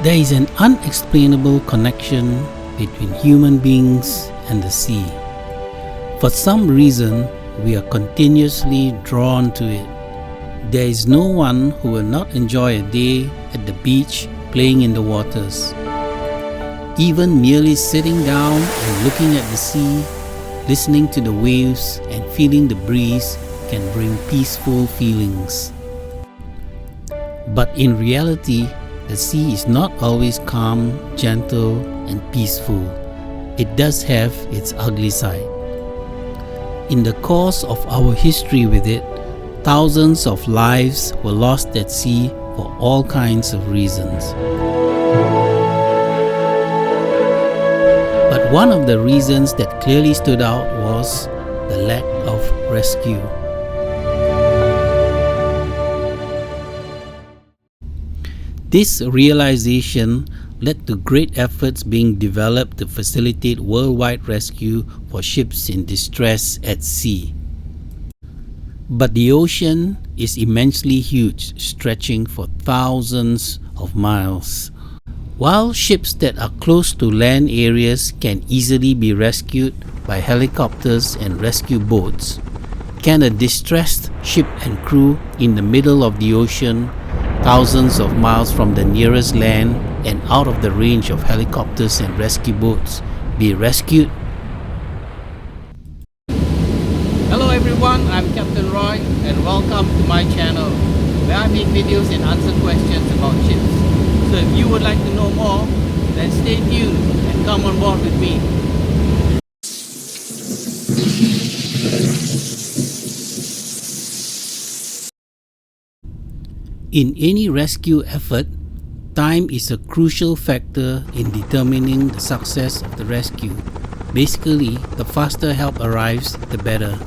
There is an unexplainable connection between human beings and the sea. For some reason, we are continuously drawn to it. There is no one who will not enjoy a day at the beach playing in the waters. Even merely sitting down and looking at the sea, listening to the waves and feeling the breeze can bring peaceful feelings. But in reality, the sea is not always calm, gentle, and peaceful. It does have its ugly side. In the course of our history with it, thousands of lives were lost at sea for all kinds of reasons. But one of the reasons that clearly stood out was the lack of rescue. This realization led to great efforts being developed to facilitate worldwide rescue for ships in distress at sea. But the ocean is immensely huge, stretching for thousands of miles. While ships that are close to land areas can easily be rescued by helicopters and rescue boats, can a distressed ship and crew in the middle of the ocean, thousands of miles from the nearest land and out of the range of helicopters and rescue boats, be rescued? Hello everyone, I'm Captain Roy and welcome to my channel where I make videos and answer questions about ships. So if you would like to know more, then stay tuned and come on board with me. In any rescue effort, time is a crucial factor in determining the success of the rescue. Basically, the faster help arrives, the better.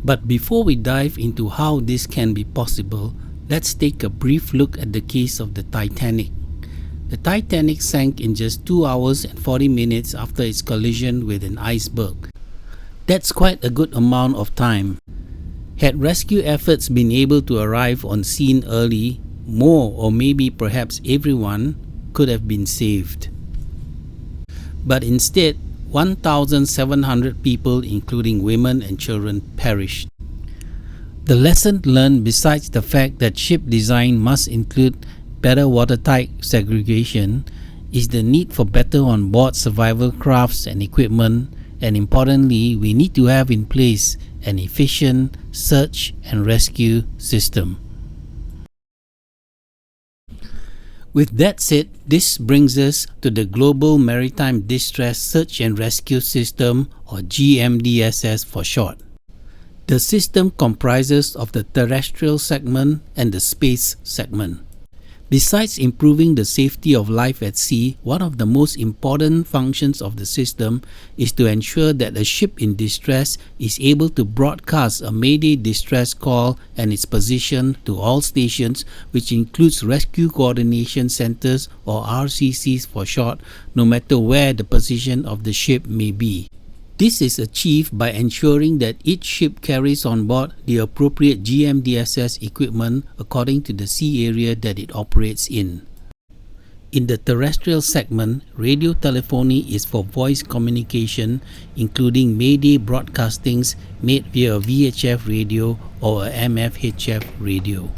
But before we dive into how this can be possible, let's take a brief look at the case of the Titanic. The Titanic sank in just 2 hours and 40 minutes after its collision with an iceberg. That's quite a good amount of time. Had rescue efforts been able to arrive on scene early, more or maybe perhaps everyone could have been saved. But instead, 1,700 people, including women and children, perished. The lesson learned, besides the fact that ship design must include better watertight segregation, is the need for better on-board survival crafts and equipment, and importantly, we need to have in place an efficient search and rescue system. With that said, this brings us to the Global Maritime Distress Search and Rescue System, or GMDSS for short. The system comprises of the terrestrial segment and the space segment. Besides improving the safety of life at sea, one of the most important functions of the system is to ensure that a ship in distress is able to broadcast a Mayday distress call and its position to all stations, which includes Rescue Coordination Centers, or RCCs for short, no matter where the position of the ship may be. This is achieved by ensuring that each ship carries on board the appropriate GMDSS equipment according to the sea area that it operates in. In the terrestrial segment, radio telephony is for voice communication, including Mayday broadcastings made via a VHF radio or a MFHF radio.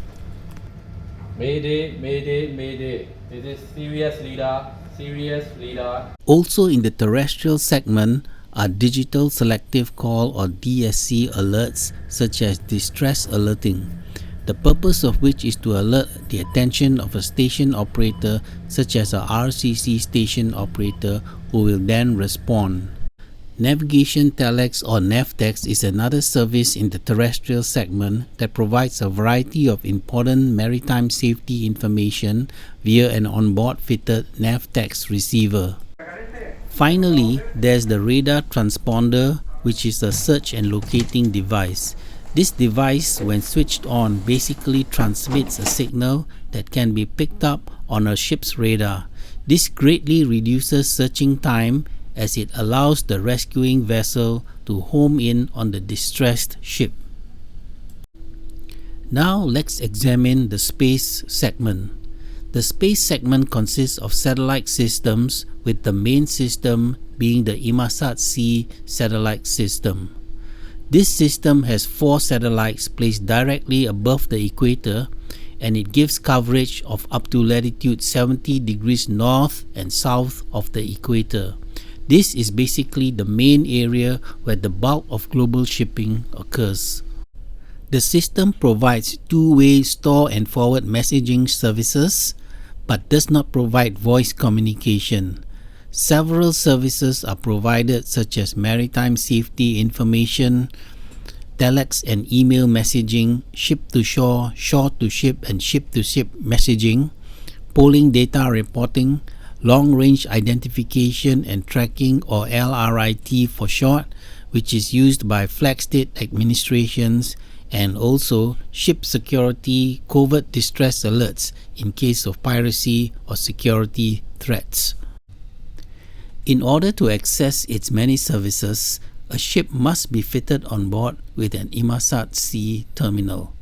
Mayday, Mayday, Mayday. This is serious leader, serious leader. Also in the terrestrial segment are digital selective call, or DSC, alerts such as distress alerting, the purpose of which is to alert the attention of a station operator such as a RCC station operator, who will then respond. Navigation Telex, or NavTex, is another service in the terrestrial segment that provides a variety of important maritime safety information via an onboard fitted NavTex receiver. Finally, there's the radar transponder, which is a search and locating device. This device, when switched on, basically transmits a signal that can be picked up on a ship's radar. This greatly reduces searching time, as it allows the rescuing vessel to home in on the distressed ship. Now let's examine the space segment. The space segment consists of satellite systems, with the main system being the Inmarsat-C satellite system. This system has 4 satellites placed directly above the equator, and it gives coverage of up to latitude 70 degrees north and south of the equator. This is basically the main area where the bulk of global shipping occurs. The system provides two-way store and forward messaging services, but does not provide voice communication. Several services are provided, such as maritime safety information, telex and email messaging, ship-to-shore, shore-to-ship and ship-to-ship messaging, polling data reporting, long-range identification and tracking, or LRIT for short, which is used by flag state administrations, and also ship security covert distress alerts in case of piracy or security threats. In order to access its many services, a ship must be fitted on board with an Inmarsat-C terminal.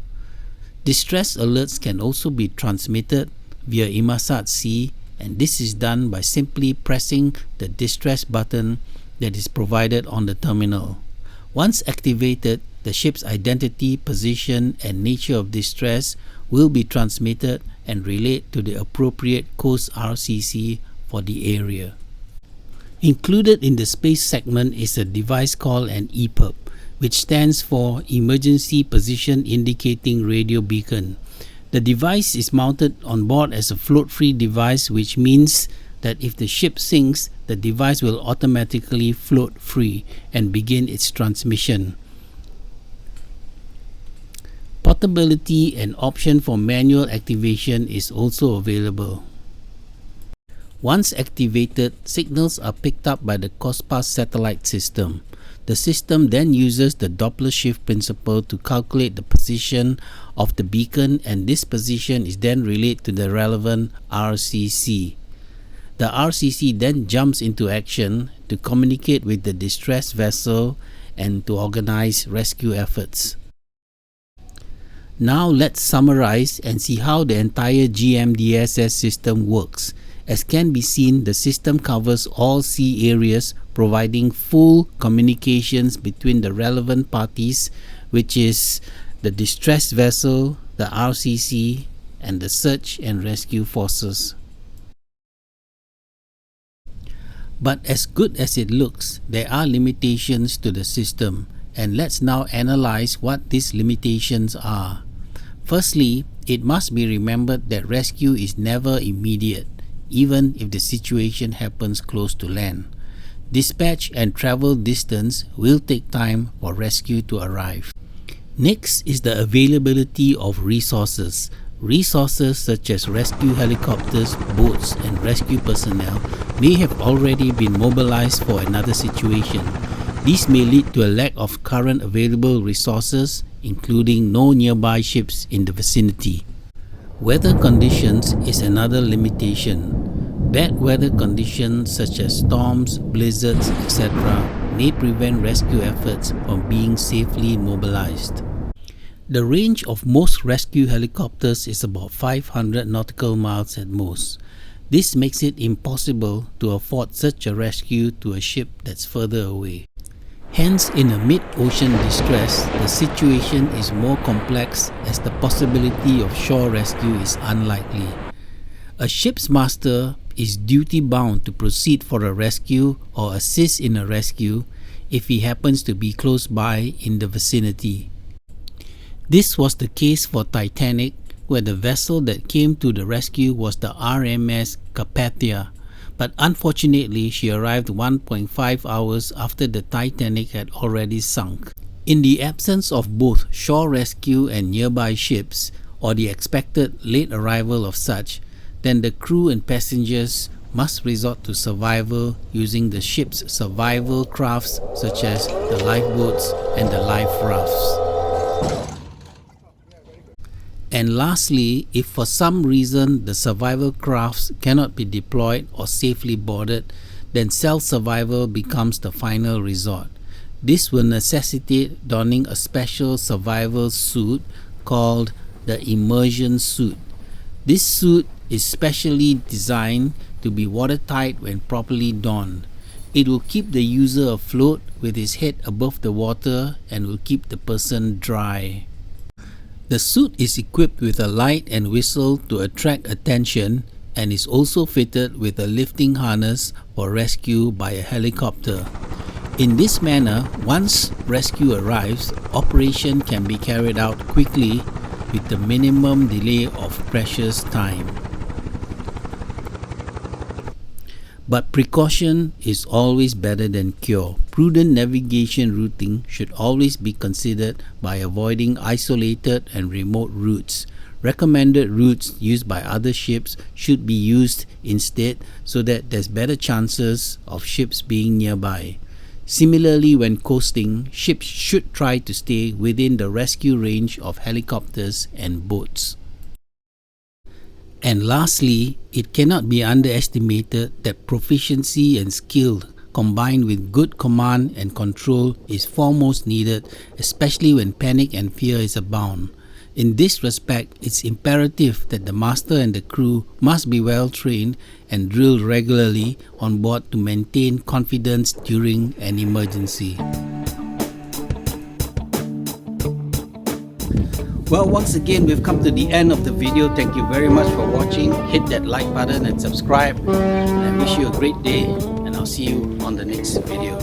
Distress alerts can also be transmitted via Inmarsat-C, and this is done by simply pressing the distress button that is provided on the terminal. Once activated, the ship's identity, position, and nature of distress will be transmitted and relayed to the appropriate Coast RCC for the area. Included in the space segment is a device called an EPIRB, which stands for Emergency Position Indicating Radio Beacon. The device is mounted on board as a float-free device, which means that if the ship sinks, the device will automatically float free and begin its transmission. Portability and option for manual activation is also available. Once activated, signals are picked up by the COSPAS satellite system. The system then uses the Doppler shift principle to calculate the position of the beacon, and this position is then relayed to the relevant RCC. The RCC then jumps into action to communicate with the distressed vessel and to organize rescue efforts. Now let's summarize and see how the entire GMDSS system works. As can be seen, the system covers all sea areas, providing full communications between the relevant parties, which is the distressed vessel, the RCC, and the search and rescue forces. But as good as it looks, there are limitations to the system, and let's now analyze what these limitations are. Firstly, it must be remembered that rescue is never immediate, even if the situation happens close to land. Dispatch and travel distance will take time for rescue to arrive. Next is the availability of resources. Resources such as rescue helicopters, boats, and rescue personnel may have already been mobilized for another situation. This may lead to a lack of current available resources, including no nearby ships in the vicinity. Weather conditions is another limitation. Bad weather conditions such as storms, blizzards, etc. may prevent rescue efforts from being safely mobilized. The range of most rescue helicopters is about 500 nautical miles at most. This makes it impossible to afford such a rescue to a ship that's further away. Hence, in a mid-ocean distress, the situation is more complex as the possibility of shore rescue is unlikely. A ship's master is duty-bound to proceed for a rescue or assist in a rescue if he happens to be close by in the vicinity. This was the case for Titanic, where the vessel that came to the rescue was the RMS Carpathia, but unfortunately she arrived 1.5 hours after the Titanic had already sunk. In the absence of both shore rescue and nearby ships, or the expected late arrival of such, then the crew and passengers must resort to survival using the ship's survival crafts such as the lifeboats and the life rafts. And lastly, if for some reason the survival crafts cannot be deployed or safely boarded, then self-survival becomes the final resort. This will necessitate donning a special survival suit called the immersion suit. This suit is specially designed to be watertight when properly donned. It will keep the user afloat with his head above the water and will keep the person dry. The suit is equipped with a light and whistle to attract attention and is also fitted with a lifting harness for rescue by a helicopter. In this manner, once rescue arrives, operation can be carried out quickly with the minimum delay of precious time. But precaution is always better than cure. Prudent navigation routing should always be considered by avoiding isolated and remote routes. Recommended routes used by other ships should be used instead so that there's better chances of ships being nearby. Similarly, when coasting, ships should try to stay within the rescue range of helicopters and boats. And lastly, it cannot be underestimated that proficiency and skill combined with good command and control is foremost needed, especially when panic and fear is abound. In this respect, it's imperative that the master and the crew must be well trained and drilled regularly on board to maintain confidence during an emergency. Well, once again, we've come to the end of the video. Thank you very much for watching. Hit that like button and subscribe. And I wish you a great day, and I'll see you on the next video.